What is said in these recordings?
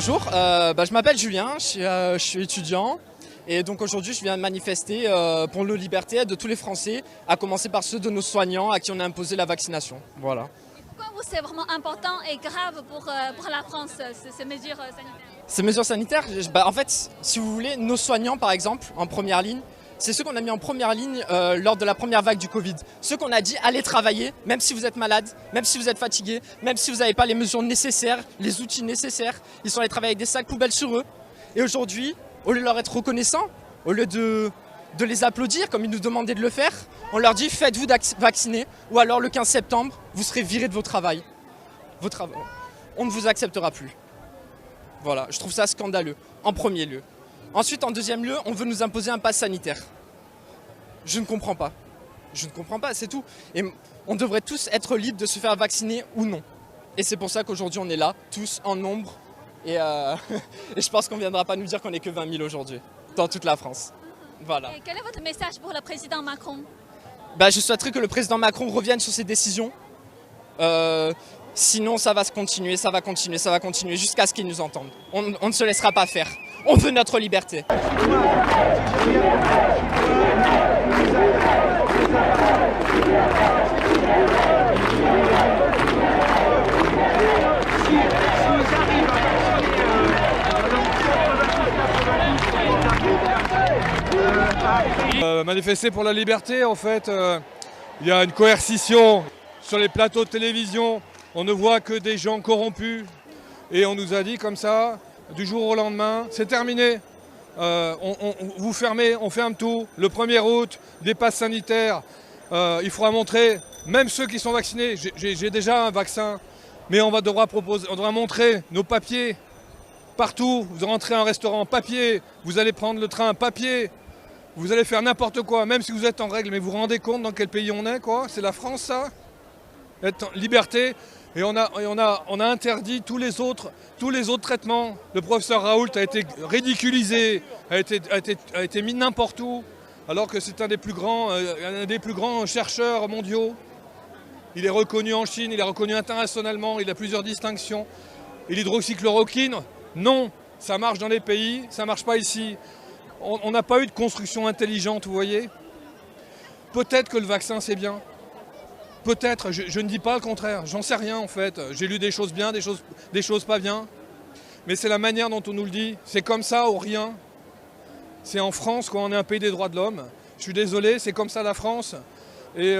Bonjour, je m'appelle Julien, je suis étudiant et donc aujourd'hui je viens manifester pour nos libertés de tous les Français, à commencer par ceux de nos soignants à qui on a imposé la vaccination. Voilà. Et pourquoi vous c'est vraiment important et grave pour la France, ces mesures sanitaires? Ces mesures sanitaires, en fait, si vous voulez, nos soignants par exemple, en première ligne, c'est ceux qu'on a mis en première ligne lors de la première vague du Covid. Ceux qu'on a dit allez travailler, même si vous êtes malade, même si vous êtes fatigué, même si vous n'avez pas les mesures nécessaires, les outils nécessaires. Ils sont allés travailler avec des sacs poubelles sur eux. Et aujourd'hui, au lieu de leur être reconnaissants, au lieu de les applaudir comme ils nous demandaient de le faire, on leur dit faites-vous vacciner ou alors le 15 septembre, vous serez virés de vos travails. On ne vous acceptera plus. Voilà, je trouve ça scandaleux, en premier lieu. Ensuite, en deuxième lieu, on veut nous imposer un pass sanitaire. Je ne comprends pas. Je ne comprends pas, c'est tout. Et on devrait tous être libres de se faire vacciner ou non. Et c'est pour ça qu'aujourd'hui, on est là, tous en nombre. Et, et je pense qu'on ne viendra pas nous dire qu'on n'est que 20 000 aujourd'hui, dans toute la France. Voilà. Et quel est votre message pour le président Macron? Je souhaiterais que le président Macron revienne sur ses décisions. Sinon, ça va se continuer, ça va continuer jusqu'à ce qu'ils nous entendent. On ne se laissera pas faire. On veut notre liberté. Manifester pour la liberté, en fait, il y a une coercition sur les plateaux de télévision. On ne voit que des gens corrompus et on nous a dit comme ça, du jour au lendemain, c'est terminé. Vous fermez, on ferme tout. Le 1er août, des passes sanitaires. Il faudra montrer, même ceux qui sont vaccinés, j'ai déjà un vaccin, mais on devra montrer nos papiers partout. Vous rentrez en restaurant, papier. Vous allez prendre le train, papier. Vous allez faire n'importe quoi, même si vous êtes en règle. Mais vous vous rendez compte dans quel pays on est, quoi? C'est la France, ça? Être en liberté. Et on a interdit tous les autres traitements. Le professeur Raoult a été ridiculisé, a été mis n'importe où, alors que c'est un des plus grands chercheurs mondiaux. Il est reconnu en Chine, il est reconnu internationalement, il a plusieurs distinctions. Et l'hydroxychloroquine, non, ça marche dans les pays, ça ne marche pas ici. On n'a pas eu de construction intelligente, vous voyez. Peut-être que le vaccin, c'est bien. Peut-être, je ne dis pas le contraire, j'en sais rien en fait. J'ai lu des choses bien, des choses pas bien. Mais c'est la manière dont on nous le dit. C'est comme ça ou rien. C'est en France, quoi, on est un pays des droits de l'homme. Je suis désolé, c'est comme ça la France. Et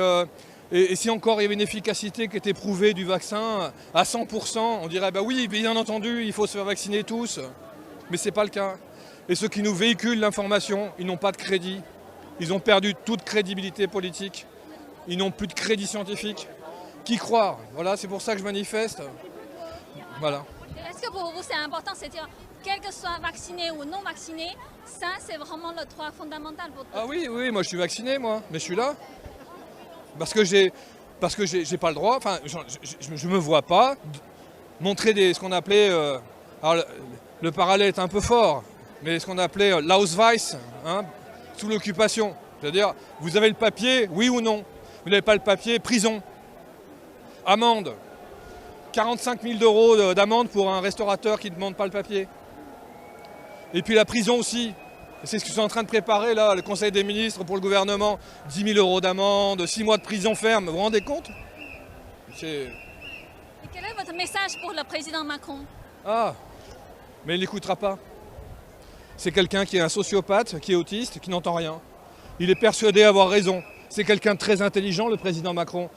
si encore il y avait une efficacité qui était prouvée du vaccin à 100%, on dirait bah oui, bien entendu, il faut se faire vacciner tous. Mais ce n'est pas le cas. Et ceux qui nous véhiculent l'information, ils n'ont pas de crédit. Ils ont perdu toute crédibilité politique. Ils n'ont plus de crédit scientifique. Qui croire? Voilà, c'est pour ça que je manifeste. Voilà. Est-ce que pour vous c'est important, c'est-à-dire quel que soit vacciné ou non vacciné, ça c'est vraiment le droit fondamental pour tout? Ah oui, moi je suis vacciné, moi, mais je suis là. Parce que j'ai pas le droit, enfin, je me vois pas montrer ce qu'on appelait, alors le parallèle est un peu fort, mais ce qu'on appelait l'Ausweis, hein, sous l'occupation. C'est-à-dire, vous avez le papier, oui ou non? Vous n'avez pas le papier, prison, amende, 45 000 € d'amende pour un restaurateur qui ne demande pas le papier. Et puis la prison aussi. C'est ce qu'ils sont en train de préparer là, le Conseil des ministres pour le gouvernement. 10 000 € d'amende, 6 mois de prison ferme, vous vous rendez compte? Et quel est votre message pour le président Macron? Ah, mais il n'écoutera pas. C'est quelqu'un qui est un sociopathe, qui est autiste, qui n'entend rien. Il est persuadé d'avoir raison. C'est quelqu'un de très intelligent, le président Macron.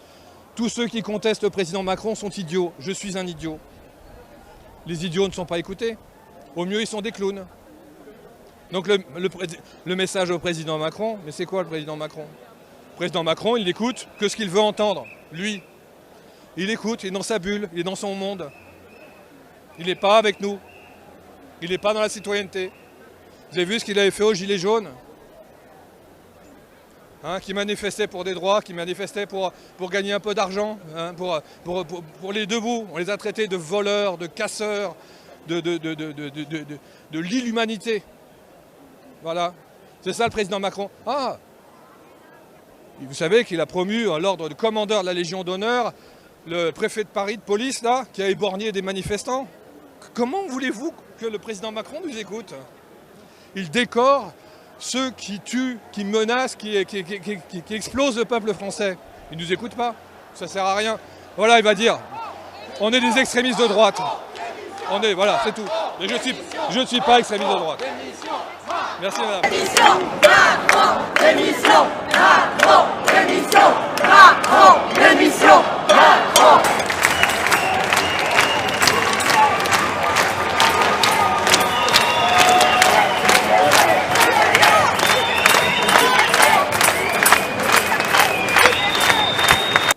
Tous ceux qui contestent le président Macron sont idiots. Je suis un idiot. Les idiots ne sont pas écoutés. Au mieux, ils sont des clowns. Donc le message au président Macron, mais c'est quoi le président Macron? Le président Macron, il n'écoute que ce qu'il veut entendre, lui. Il écoute, il est dans sa bulle, il est dans son monde. Il n'est pas avec nous. Il n'est pas dans la citoyenneté. Vous avez vu ce qu'il avait fait aux Gilets jaunes? Hein, qui manifestaient pour des droits, qui manifestaient pour gagner un peu d'argent, hein, pour les debout. On les a traités de voleurs, de casseurs, de l'humanité. Voilà, c'est ça le président Macron. Ah, vous savez qu'il a promu à l'ordre de commandeur de la Légion d'honneur le préfet de Paris de police, là, qui a éborgné des manifestants. Comment voulez-vous que le président Macron nous écoute? Il décore ceux qui tuent, qui menacent, qui explosent le peuple français. Il ne nous écoute pas, ça sert à rien. Voilà, il va dire, on est des extrémistes de droite. Voilà, c'est tout. Mais je ne suis pas extrémiste de droite. Merci madame. Démission Macron, démission Macron, démission Macron, démission Macron.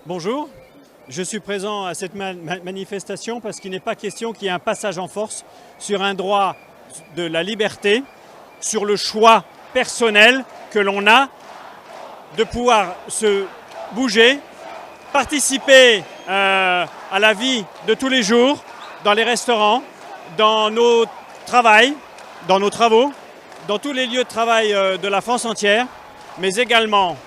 Bonjour, je suis présent à cette manifestation parce qu'il n'est pas question qu'il y ait un passage en force sur un droit de la liberté, sur le choix personnel que l'on a de pouvoir se bouger, participer à la vie de tous les jours, dans les restaurants, dans nos travaux, dans tous les lieux de travail de la France entière, mais également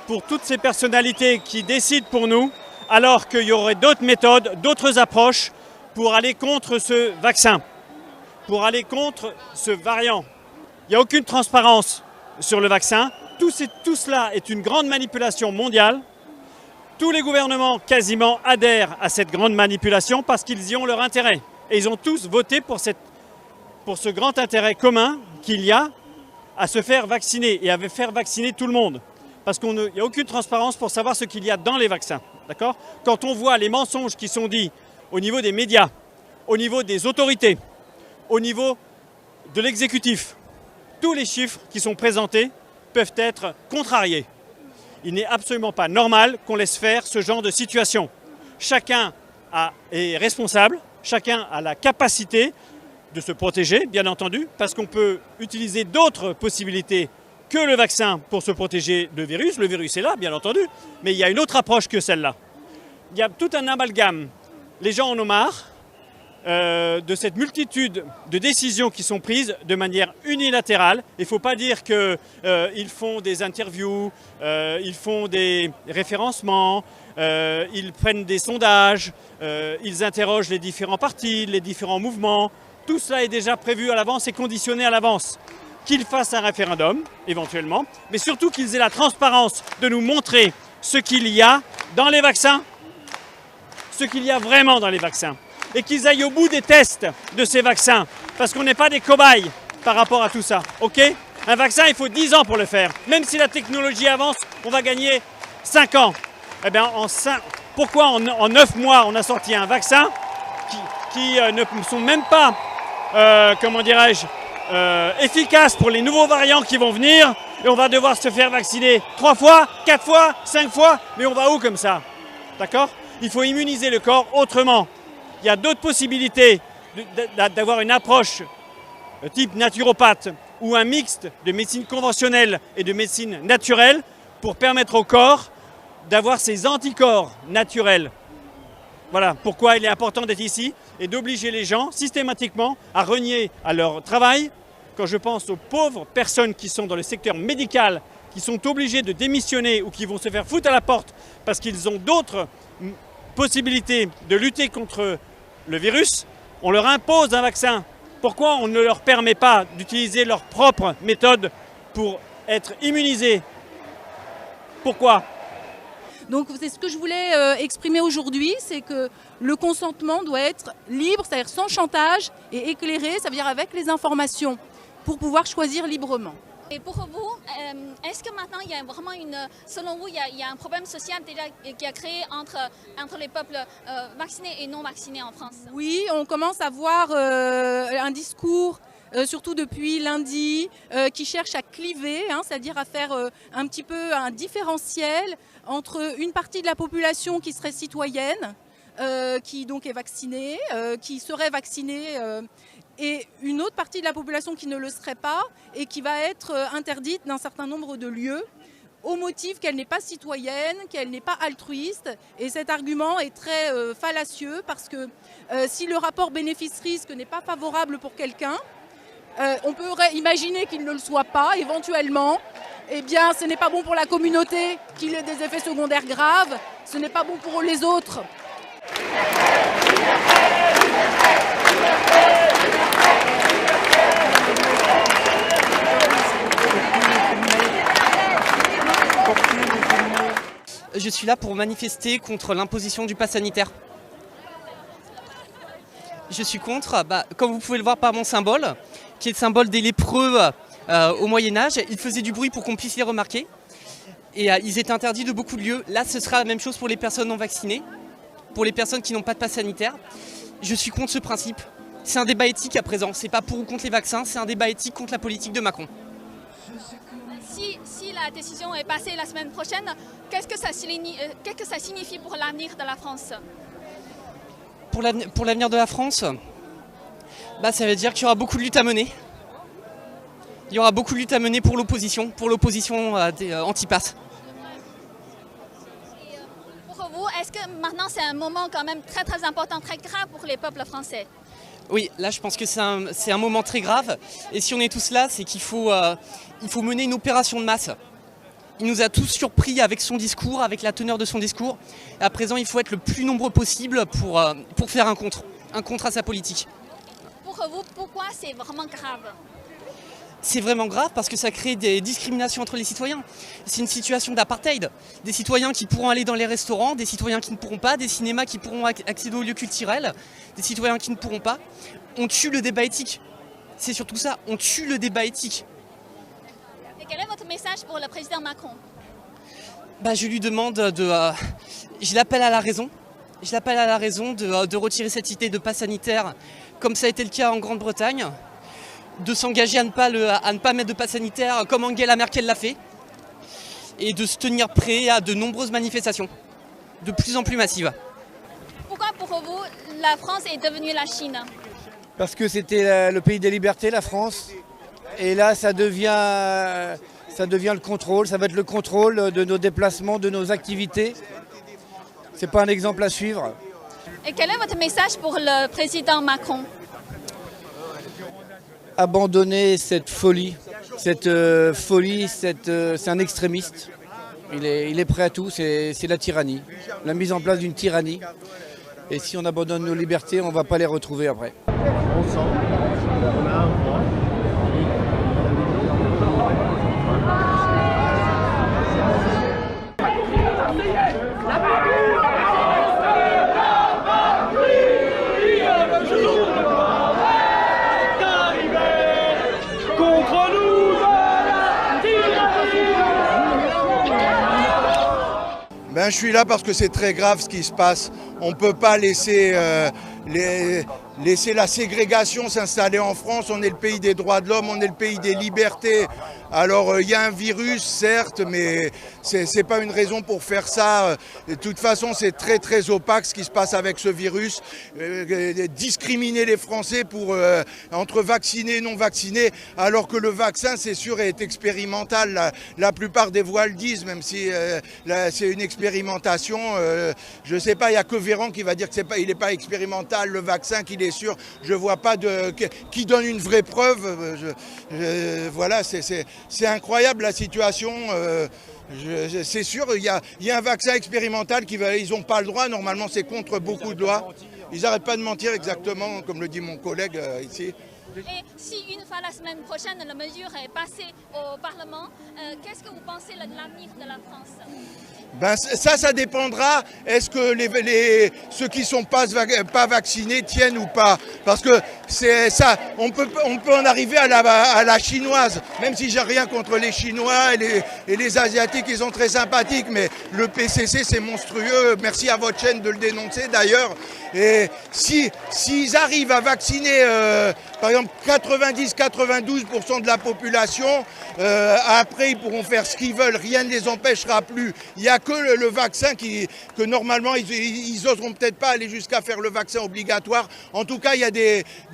pour toutes ces personnalités qui décident pour nous, alors qu'il y aurait d'autres méthodes, d'autres approches pour aller contre ce vaccin, pour aller contre ce variant. Il n'y a aucune transparence sur le vaccin. Tout cela est une grande manipulation mondiale. Tous les gouvernements quasiment adhèrent à cette grande manipulation parce qu'ils y ont leur intérêt. Et ils ont tous voté pour ce grand intérêt commun qu'il y a à se faire vacciner et à faire vacciner tout le monde. Parce qu'il n'y a aucune transparence pour savoir ce qu'il y a dans les vaccins. D'accord ? Quand on voit les mensonges qui sont dits au niveau des médias, au niveau des autorités, au niveau de l'exécutif, tous les chiffres qui sont présentés peuvent être contrariés. Il n'est absolument pas normal qu'on laisse faire ce genre de situation. Chacun est responsable, chacun a la capacité de se protéger, bien entendu, parce qu'on peut utiliser d'autres possibilités que le vaccin pour se protéger du virus. Le virus est là, bien entendu, mais il y a une autre approche que celle-là. Il y a tout un amalgame. Les gens en ont marre de cette multitude de décisions qui sont prises de manière unilatérale. Il ne faut pas dire qu'ils font des interviews, ils font des référencements, ils prennent des sondages, ils interrogent les différents partis, les différents mouvements. Tout cela est déjà prévu à l'avance et conditionné à l'avance. Qu'ils fassent un référendum, éventuellement, mais surtout qu'ils aient la transparence de nous montrer ce qu'il y a dans les vaccins, ce qu'il y a vraiment dans les vaccins, et qu'ils aillent au bout des tests de ces vaccins, parce qu'on n'est pas des cobayes par rapport à tout ça, ok ? Un vaccin, il faut 10 ans pour le faire. Même si la technologie avance, on va gagner 5 ans. Eh bien, pourquoi en 9 mois, on a sorti un vaccin qui ne sont même pas, efficaces pour les nouveaux variants qui vont venir, et on va devoir se faire vacciner 3 fois, 4 fois, 5 fois, mais on va où comme ça? D'accord? Il faut immuniser le corps autrement. Il y a d'autres possibilités d'avoir une approche type naturopathe ou un mixte de médecine conventionnelle et de médecine naturelle pour permettre au corps d'avoir ses anticorps naturels. Voilà pourquoi il est important d'être ici et d'obliger les gens systématiquement à renier à leur travail. Quand je pense aux pauvres personnes qui sont dans le secteur médical, qui sont obligées de démissionner ou qui vont se faire foutre à la porte parce qu'ils ont d'autres possibilités de lutter contre le virus, on leur impose un vaccin. Pourquoi on ne leur permet pas d'utiliser leur propre méthode pour être immunisés? Pourquoi? Donc c'est ce que je voulais exprimer aujourd'hui, c'est que le consentement doit être libre, c'est-à-dire sans chantage et éclairé, ça veut dire avec les informations, pour pouvoir choisir librement. Et pour vous, est-ce que maintenant il y a vraiment selon vous, il y a un problème social déjà qui a créé entre les peuples vaccinés et non vaccinés en France? Oui, on commence à voir un discours, surtout depuis lundi, qui cherche à cliver, c'est-à-dire à faire un petit peu un différentiel entre une partie de la population qui serait citoyenne, qui donc est vaccinée, qui serait vaccinée, et une autre partie de la population qui ne le serait pas et qui va être interdite d'un certain nombre de lieux au motif qu'elle n'est pas citoyenne, qu'elle n'est pas altruiste. Et cet argument est très fallacieux parce que si le rapport bénéfice-risque n'est pas favorable pour quelqu'un, on pourrait imaginer qu'il ne le soit pas éventuellement. Eh bien, ce n'est pas bon pour la communauté qu'il ait des effets secondaires graves, ce n'est pas bon pour les autres. je suis là pour manifester contre l'imposition du pass sanitaire. Je suis contre, comme vous pouvez le voir par mon symbole, qui est le symbole des lépreux au Moyen-Âge. Ils faisaient du bruit pour qu'on puisse les remarquer. Et ils étaient interdits de beaucoup de lieux. Là, ce sera la même chose pour les personnes non vaccinées, pour les personnes qui n'ont pas de pass sanitaire. Je suis contre ce principe. C'est un débat éthique à présent. C'est pas pour ou contre les vaccins, c'est un débat éthique contre la politique de Macron. Si la décision est passée la semaine prochaine, qu'est-ce que ça signifie pour l'avenir de la France? Pour l'avenir de la France, ça veut dire qu'il y aura beaucoup de luttes à mener. Il y aura beaucoup de luttes à mener pour l'opposition anti-pass. Pour vous, est-ce que maintenant c'est un moment quand même très très important, très grave pour les peuples français? Oui, là je pense que c'est un moment très grave. Et si on est tous là, c'est qu'il faut mener une opération de masse. Il nous a tous surpris avec son discours, avec la teneur de son discours. Et à présent, il faut être le plus nombreux possible pour faire un contre à sa politique. Pour vous, pourquoi c'est vraiment grave? C'est vraiment grave parce que ça crée des discriminations entre les citoyens. C'est une situation d'apartheid. Des citoyens qui pourront aller dans les restaurants, des citoyens qui ne pourront pas, des cinémas qui pourront accéder aux lieux culturels, des citoyens qui ne pourront pas. On tue le débat éthique. C'est surtout ça, on tue le débat éthique. Et quel est votre message pour le président Macron? Je lui demande je l'appelle à la raison. Je l'appelle à la raison de retirer cette idée de pass sanitaire, comme ça a été le cas en Grande-Bretagne, de s'engager à ne pas mettre de pass sanitaire comme Angela Merkel l'a fait, et de se tenir prêt à de nombreuses manifestations, de plus en plus massives. Pourquoi pour vous la France est devenue la Chine? Parce que c'était le pays des libertés, la France, et là ça devient le contrôle, ça va être le contrôle de nos déplacements, de nos activités. C'est pas un exemple à suivre. Et quel est votre message pour le président Macron? Abandonner cette folie. C'est un extrémiste. Il est prêt à tout, c'est la tyrannie. La mise en place d'une tyrannie. Et si on abandonne nos libertés, on ne va pas les retrouver après. Je suis là parce que c'est très grave ce qui se passe. On ne peut pas laisser la ségrégation s'installer en France. On est le pays des droits de l'homme, on est le pays des libertés. Alors il y a un virus, certes, mais c'est pas une raison pour faire ça. De toute façon, c'est très très opaque ce qui se passe avec ce virus. Discriminer les Français entre vaccinés et non vaccinés, alors que le vaccin, c'est sûr, est expérimental. La plupart des voix le disent, même si c'est une expérimentation. Je ne sais pas, il n'y a que Véran qui va dire qu'il n'est pas expérimental, le vaccin, qu'il est sûr. Je ne vois pas qui donne une vraie preuve. Voilà, c'est incroyable la situation. C'est sûr, il y a un vaccin expérimental ils n'ont pas le droit. Normalement, c'est contre beaucoup de lois. Ils n'arrêtent pas de mentir exactement, comme le dit mon collègue ici. Et si une fois la semaine prochaine, la mesure est passée au Parlement, qu'est-ce que vous pensez de l'avenir de la France? Ça dépendra. Est-ce que ceux qui ne sont pas vaccinés tiennent ou pas? Parce que c'est ça, on peut en arriver à la chinoise, même si j'ai rien contre les Chinois et les Asiatiques, ils sont très sympathiques, mais le PCC c'est monstrueux. Merci à votre chaîne de le dénoncer d'ailleurs. Et s'ils arrivent à vacciner par exemple 90-92% de la population, après ils pourront faire ce qu'ils veulent, rien ne les empêchera plus. Il n'y a que le vaccin que normalement ils n'oseront peut-être pas aller jusqu'à faire le vaccin obligatoire. En tout cas, il y a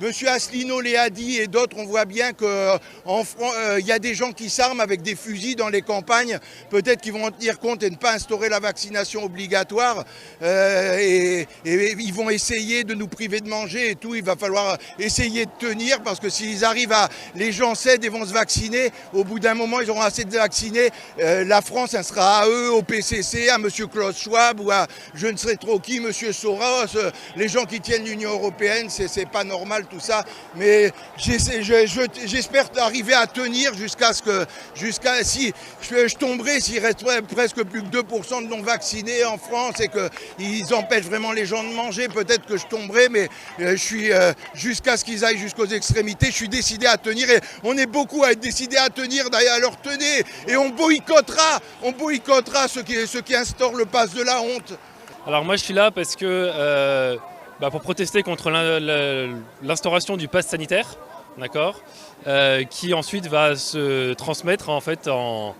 monsieur Asselineau l'a dit et d'autres, on voit bien qu'en France, il y a des gens qui s'arment avec des fusils dans les campagnes. Peut-être qu'ils vont en tenir compte et ne pas instaurer la vaccination obligatoire. Et ils vont essayer de nous priver de manger et tout. Il va falloir essayer de tenir parce que s'ils arrivent les gens cèdent et vont se vacciner, au bout bout d'un moment, ils auront assez de vaccinés. La France, elle sera à eux, au PCC, à M. Klaus Schwab ou à je ne sais trop qui, M. Soros, les gens qui tiennent l'Union européenne. C'est pas normal tout ça. Mais j'espère arriver à tenir jusqu'à si je tomberai, s'il resterait presque plus que 2% de non-vaccinés en France et qu'ils empêchent vraiment les gens de manger, peut-être que je tomberai, mais je suis jusqu'à ce qu'ils aillent jusqu'aux extrémités, je suis décidé à tenir et on est beaucoup à être décidés à tenir, d'ailleurs, alors tenez, et on boycottera ceux qui instaurent le pass de la honte. Alors moi je suis là parce que pour protester contre l'instauration du pass sanitaire, d'accord, qui ensuite va se transmettre en fait en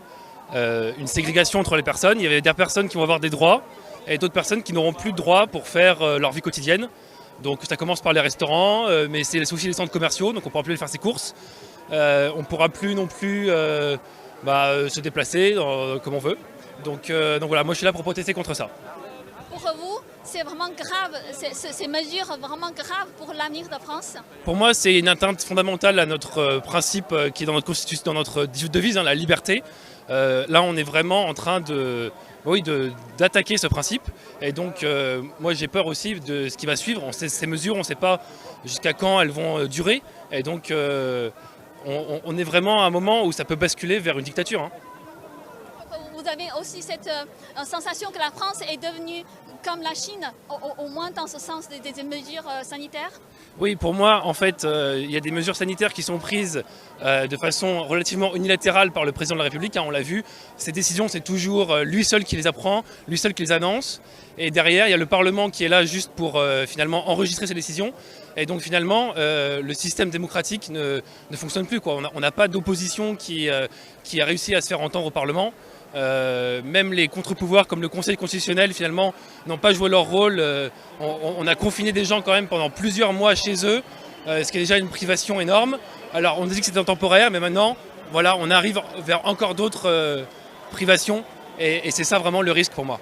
une ségrégation entre les personnes. Il y avait des personnes qui vont avoir des droits et d'autres personnes qui n'auront plus de droits pour faire leur vie quotidienne. Donc ça commence par les restaurants, mais c'est aussi les centres commerciaux, donc on ne pourra plus aller faire ses courses. On ne pourra plus non plus se déplacer comme on veut. Donc voilà, moi je suis là pour protester contre ça. Pour vous, c'est vraiment grave, ces mesures vraiment graves pour l'avenir de France? Pour moi, c'est une atteinte fondamentale à notre principe qui est dans notre constitution, dans notre devise, la liberté. Là, on est vraiment en train d'attaquer ce principe. Et donc, moi, j'ai peur aussi de ce qui va suivre. Ces mesures, on ne sait pas jusqu'à quand elles vont durer. Et donc, on est vraiment à un moment où ça peut basculer vers une dictature. Hein. Vous avez aussi cette sensation que la France est devenue comme la Chine, au moins dans ce sens des mesures sanitaires? Oui, pour moi, en fait, il y a des mesures sanitaires qui sont prises de façon relativement unilatérale par le président de la République. Hein, on l'a vu, ces décisions, c'est toujours lui seul qui les apprend, lui seul qui les annonce. Et derrière, il y a le Parlement qui est là juste pour finalement enregistrer ces décisions. Et donc finalement, le système démocratique ne fonctionne plus, quoi. On n'a pas d'opposition qui a réussi à se faire entendre au Parlement. Même les contre-pouvoirs comme le Conseil constitutionnel finalement n'ont pas joué leur rôle. On a confiné des gens quand même pendant plusieurs mois chez eux, ce qui est déjà une privation énorme. Alors on a dit que c'était temporaire, mais maintenant voilà, on arrive vers encore d'autres privations et c'est ça vraiment le risque pour moi.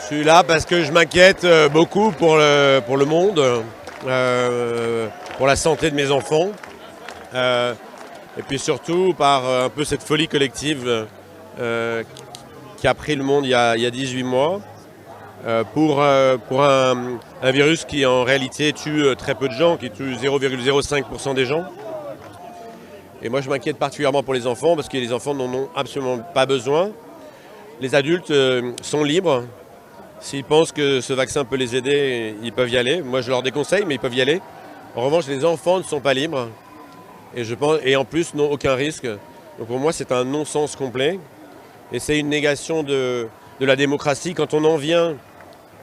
Je suis là parce que je m'inquiète beaucoup pour le monde, pour la santé de mes enfants et puis surtout par un peu cette folie collective qui a pris le monde il y a 18 mois pour un virus qui en réalité tue très peu de gens, qui tue 0,05% des gens. Et moi je m'inquiète particulièrement pour les enfants parce que les enfants n'en ont absolument pas besoin. Les adultes sont libres. S'ils pensent que ce vaccin peut les aider, ils peuvent y aller. Moi je leur déconseille, mais ils peuvent y aller. En revanche, les enfants ne sont pas libres et en plus n'ont aucun risque. Donc pour moi c'est un non-sens complet. Et c'est une négation de la démocratie quand on en vient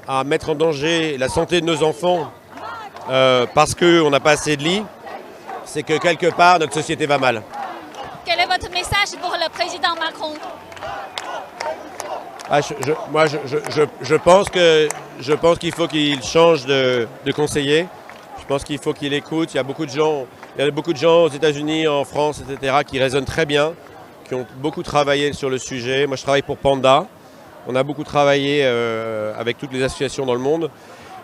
à mettre en danger la santé de nos enfants parce qu'on n'a pas assez de lits, c'est que quelque part notre société va mal. Quel est votre message pour le président Macron? Je pense qu'il faut qu'il change de conseiller. Je pense qu'il faut qu'il écoute. Il y a beaucoup de gens aux États-Unis, en France, etc., qui raisonnent très bien, qui ont beaucoup travaillé sur le sujet. Moi, je travaille pour Panda. On a beaucoup travaillé avec toutes les associations dans le monde.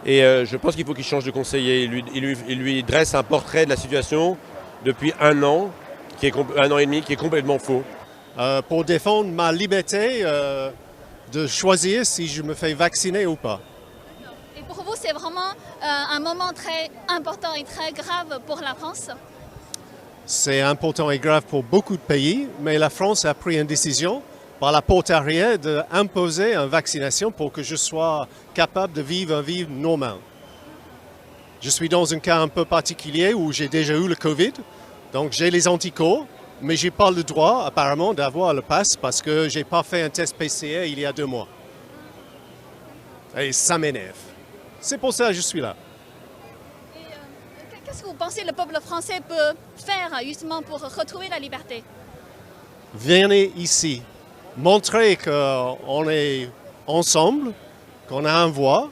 Et je pense qu'il faut qu'il change de conseiller. Il lui dresse un portrait de la situation depuis un an et demi, qui est complètement faux. Pour défendre ma liberté de choisir si je me fais vacciner ou pas. Et pour vous, c'est vraiment un moment très important et très grave pour la France? C'est important et grave pour beaucoup de pays, mais la France a pris une décision par la porte arrière d'imposer une vaccination pour que je sois capable de vivre une vie normale. Je suis dans un cas un peu particulier où j'ai déjà eu le Covid, donc j'ai les anticorps, mais je n'ai pas le droit apparemment d'avoir le pass parce que je n'ai pas fait un test PCR il y a 2 mois. Et ça m'énerve. C'est pour ça que je suis là. Qu'est-ce que vous pensez que le peuple français peut faire justement pour retrouver la liberté? Venez ici, montrez qu'on est ensemble, qu'on a une voix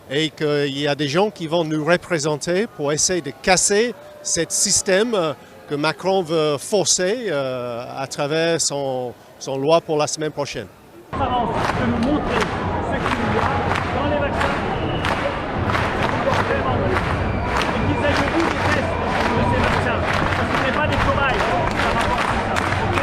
et qu'il y a des gens qui vont nous représenter pour essayer de casser ce système que Macron veut forcer à travers son loi pour la semaine prochaine. De nous montrer ce qu'il y a dans les vaccins. Qu'ils aient le bout des tests de ces vaccins. Parce qu'on n'est pas des cobayes par rapport à tout ça.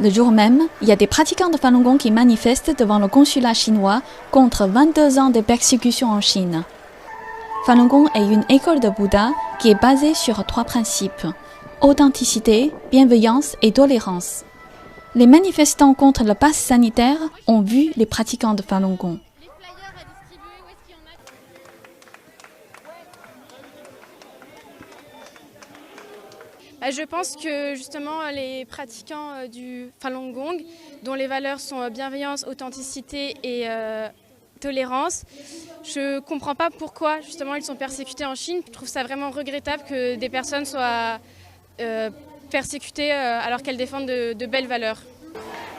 Le jour même, il y a des pratiquants de Falun Gong qui manifestent devant le consulat chinois contre 22 ans de persécution en Chine. Falun Gong est une école de Bouddha qui est basée sur 3 principes: authenticité, bienveillance et tolérance. Les manifestants contre le pass sanitaire ont vu les pratiquants de Falun Gong. Je pense que justement les pratiquants du Falun Gong, dont les valeurs sont bienveillance, authenticité et tolérance, je ne comprends pas pourquoi justement ils sont persécutés en Chine. Je trouve ça vraiment regrettable que des personnes soient persécutées alors qu'elles défendent de belles valeurs.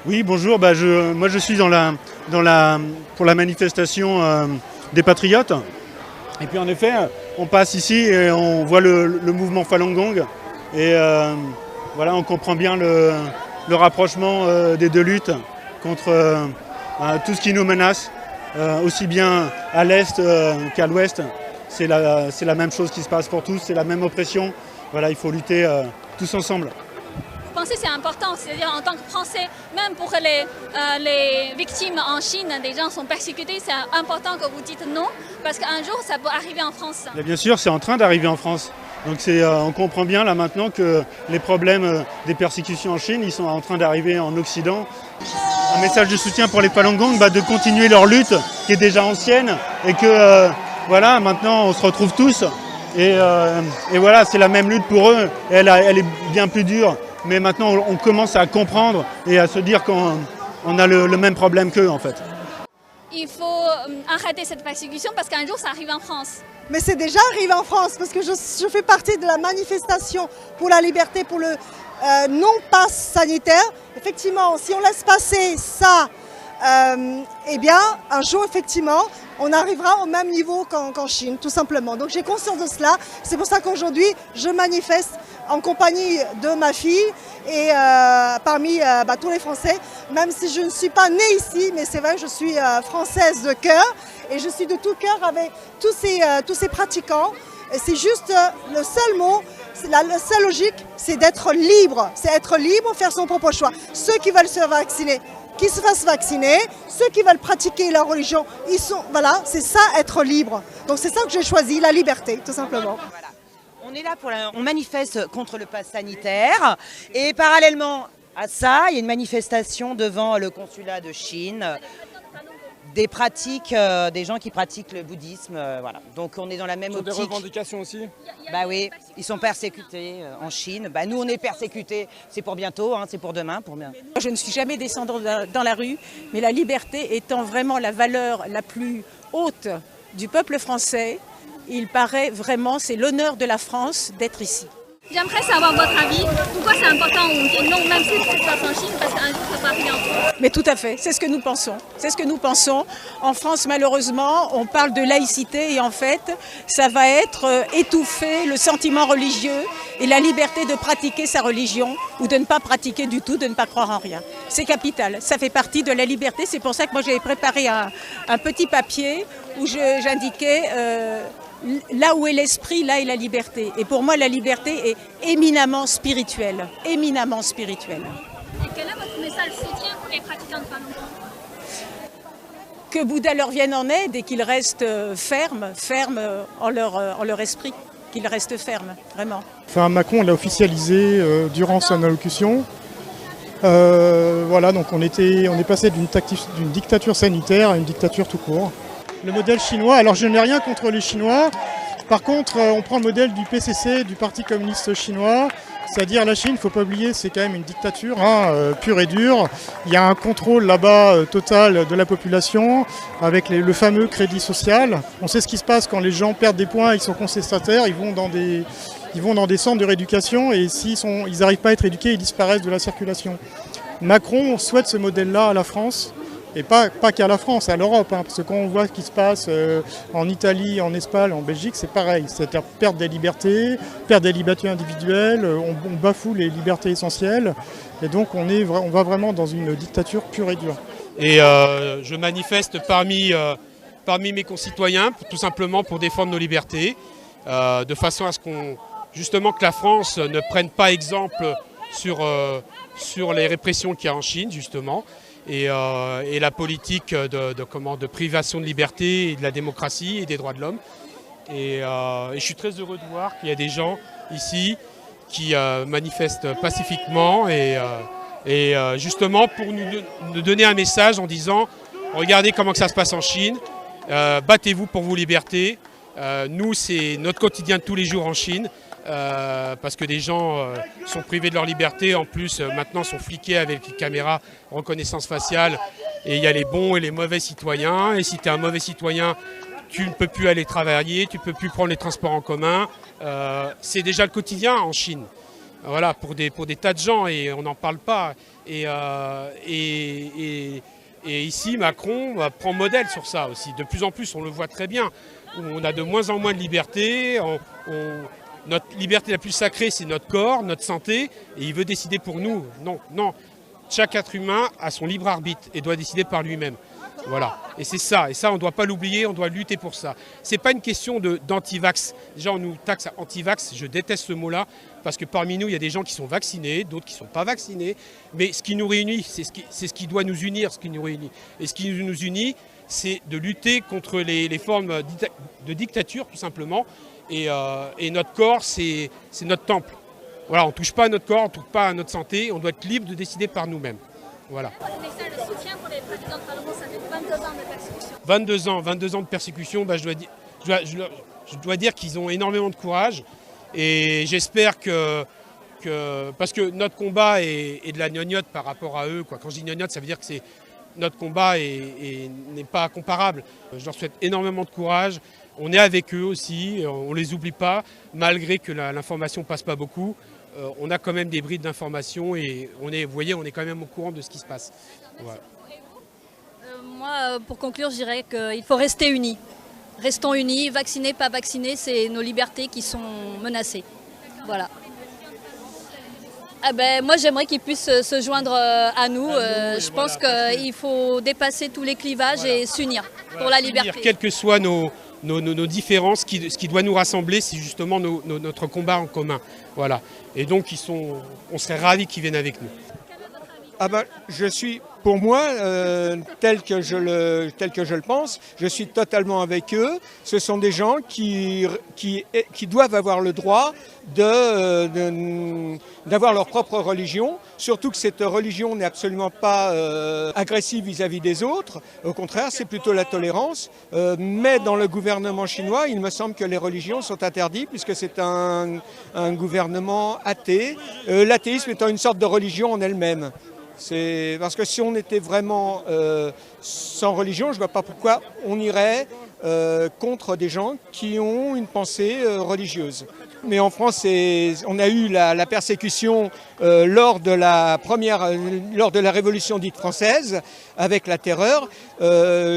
Oui, bonjour, moi je suis pour la manifestation des Patriotes. Et puis en effet, on passe ici et on voit le mouvement Falun Gong. Et voilà, on comprend bien le rapprochement des deux luttes contre tout ce qui nous menace, aussi bien à l'est qu'à l'ouest. C'est la même chose qui se passe pour tous, c'est la même oppression. Voilà, il faut lutter tous ensemble. Vous pensez que c'est important, c'est-à-dire en tant que Français, même pour les victimes en Chine, des gens sont persécutés, c'est important que vous dites non, parce qu'un jour ça peut arriver en France. Et bien sûr, c'est en train d'arriver en France. Donc on comprend bien là maintenant que les problèmes des persécutions en Chine, ils sont en train d'arriver en Occident. Un message de soutien pour les Falun Gong, de continuer leur lutte qui est déjà ancienne et que voilà, maintenant on se retrouve tous et voilà, c'est la même lutte pour eux. Elle est bien plus dure, mais maintenant on commence à comprendre et à se dire qu'on a le même problème qu'eux en fait. Il faut arrêter cette persécution parce qu'un jour ça arrive en France. Mais c'est déjà arrivé en France parce que je fais partie de la manifestation pour la liberté, pour le non-pass sanitaire. Effectivement, si on laisse passer ça, eh bien, un jour, effectivement, on arrivera au même niveau qu'en Chine, tout simplement. Donc j'ai conscience de cela. C'est pour ça qu'aujourd'hui, je manifeste en compagnie de ma fille et parmi tous les Français, même si je ne suis pas née ici, mais c'est vrai que je suis française de cœur et je suis de tout cœur avec tous ces pratiquants. Et c'est juste le seul mot, la seule logique, c'est d'être libre. C'est être libre, faire son propre choix. Ceux qui veulent se vacciner, qu'ils se fassent vacciner. Ceux qui veulent pratiquer leur religion, voilà, c'est ça, être libre. Donc c'est ça que j'ai choisi, la liberté, tout simplement. Voilà. On est là on manifeste contre le pass sanitaire et parallèlement à ça, il y a une manifestation devant le consulat de Chine. Des gens qui pratiquent le bouddhisme, voilà. Donc on est dans la même optique. Des revendications aussi ? Bah oui, ils sont persécutés en Chine. Bah nous on est persécutés, c'est pour bientôt, c'est pour demain. Je ne suis jamais descendue dans la rue, mais la liberté étant vraiment la valeur la plus haute du peuple français, il paraît vraiment, c'est l'honneur de la France d'être ici. J'aimerais savoir votre avis. Pourquoi c'est important ou non, même si ça se passe en Chine, parce qu'un jour ça peut arriver en France. Mais tout à fait, c'est ce que nous pensons. C'est ce que nous pensons. En France, malheureusement, on parle de laïcité et en fait, ça va être étouffer le sentiment religieux et la liberté de pratiquer sa religion ou de ne pas pratiquer du tout, de ne pas croire en rien. C'est capital, ça fait partie de la liberté. C'est pour ça que moi j'avais préparé un petit papier où j'indiquais là où est l'esprit, là est la liberté. Et pour moi, la liberté est éminemment spirituelle. Éminemment spirituelle. Et quel est votre message de soutien pour les pratiquants de Falun Gong ? Que Bouddha leur vienne en aide et qu'ils restent fermes en leur esprit. Qu'ils restent fermes, vraiment. Enfin, Macron l'a officialisé durant son allocution. Voilà, donc on est passé d'une dictature sanitaire à une dictature tout court. Le modèle chinois, alors je n'ai rien contre les Chinois, par contre on prend le modèle du PCC, du Parti communiste chinois, c'est-à-dire la Chine, il ne faut pas oublier, c'est quand même une dictature pure et dure. Il y a un contrôle là-bas total de la population avec le fameux crédit social. On sait ce qui se passe quand les gens perdent des points, ils sont contestataires, ils vont dans des centres de rééducation et s'ils n'arrivent pas à être éduqués, ils disparaissent de la circulation. Macron souhaite ce modèle-là à la France. Et pas qu'à la France, à l'Europe, parce que quand on voit ce qui se passe en Italie, en Espagne, en Belgique, c'est pareil. C'est-à-dire perdre des libertés individuelles, on bafoue les libertés essentielles. Et donc on va vraiment dans une dictature pure et dure. Et je manifeste parmi mes concitoyens, tout simplement pour défendre nos libertés, de façon à ce que la France ne prenne pas exemple sur les répressions qu'il y a en Chine, justement, et la politique de privation de liberté et de la démocratie et des droits de l'homme. Et je suis très heureux de voir qu'il y a des gens ici qui manifestent pacifiquement et justement pour nous donner un message en disant « Regardez comment que ça se passe en Chine, battez-vous pour vos libertés ». Nous, c'est notre quotidien de tous les jours en Chine, parce que des gens sont privés de leur liberté, en plus maintenant sont fliqués avec les caméras reconnaissance faciale, et il y a les bons et les mauvais citoyens, et si tu es un mauvais citoyen, tu ne peux plus aller travailler, tu ne peux plus prendre les transports en commun. C'est déjà le quotidien en Chine, voilà, pour des tas de gens, et on n'en parle pas. Et ici, Macron prend modèle sur ça aussi. De plus en plus, on le voit très bien. On a de moins en moins de liberté. Notre liberté la plus sacrée, c'est notre corps, notre santé, et il veut décider pour nous. Non, non. Chaque être humain a son libre arbitre et doit décider par lui-même. Voilà. Et c'est ça. Et ça, on ne doit pas l'oublier, on doit lutter pour ça. Ce n'est pas une question d'anti-vax. Déjà, on nous taxe à anti-vax. Je déteste ce mot-là, parce que parmi nous, il y a des gens qui sont vaccinés, d'autres qui ne sont pas vaccinés. Mais ce qui nous réunit, c'est ce qui doit nous unir, ce qui nous réunit. Et ce qui nous unit, c'est de lutter contre les formes de dictature, tout simplement. Et notre corps, c'est notre temple. Voilà, on ne touche pas à notre corps, on ne touche pas à notre santé, on doit être libre de décider par nous-mêmes. Voilà. Le soutien pour les pratiquants de Falun Gong, ça fait 22 ans de persécution. 22 ans de persécution, bah, je dois dire qu'ils ont énormément de courage. Et j'espère que parce que notre combat est de la gnognotte par rapport à eux, quoi. Quand je dis gnognotte, ça veut dire que notre combat n'est pas comparable. Je leur souhaite énormément de courage. On est avec eux aussi, on ne les oublie pas, malgré que l'information ne passe pas beaucoup. On a quand même des brides d'information et vous voyez, on est quand même au courant de ce qui se passe. Voilà. Moi, pour conclure, je dirais qu'il faut rester unis. Restons unis, vaccinés, pas vaccinés, c'est nos libertés qui sont menacées. Voilà. Ah ben, moi, j'aimerais qu'ils puissent se joindre à nous. Je pense qu'il faut dépasser tous les clivages et s'unir pour la liberté. Quelles que soient nos différences, ce qui doit nous rassembler, c'est justement notre combat en commun. Voilà. Et donc, on serait ravis qu'ils viennent avec nous. Ah ben, je suis, pour moi, tel que je le pense, je suis totalement avec eux. Ce sont des gens qui doivent avoir le droit d'avoir leur propre religion, surtout que cette religion n'est absolument pas agressive vis-à-vis des autres. Au contraire, c'est plutôt la tolérance. Mais dans le gouvernement chinois, il me semble que les religions sont interdites puisque c'est un gouvernement athée. L'athéisme étant une sorte de religion en elle-même. C'est parce que si on était vraiment sans religion, je ne vois pas pourquoi on irait contre des gens qui ont une pensée religieuse. Mais en France, on a eu la persécution lors de la Révolution dite française, avec la terreur.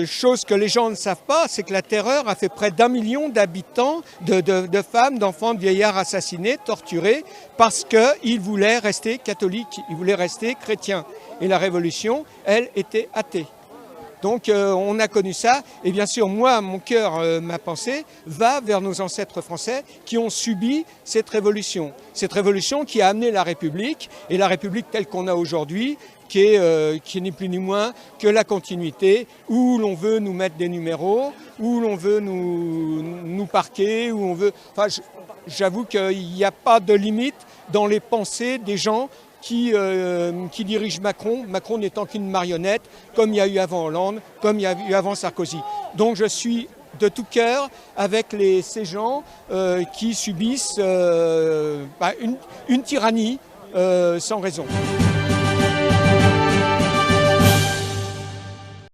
Chose que les gens ne savent pas, c'est que la terreur a fait près d'1 million d'habitants, de femmes, d'enfants, de vieillards assassinés, torturés, parce qu'ils voulaient rester catholiques, ils voulaient rester chrétiens. Et la Révolution, elle, était athée. Donc on a connu ça, et bien sûr moi, mon cœur, ma pensée va vers nos ancêtres français qui ont subi cette révolution qui a amené la République, et la République telle qu'on a aujourd'hui, qui n'est plus ni moins que la continuité, où l'on veut nous mettre des numéros, où l'on veut nous parquer, où on veut... Enfin, j'avoue qu'il n'y a pas de limite dans les pensées des gens qui dirige Macron n'étant qu'une marionnette, comme il y a eu avant Hollande, comme il y a eu avant Sarkozy. Donc je suis de tout cœur avec ces gens qui subissent une tyrannie sans raison.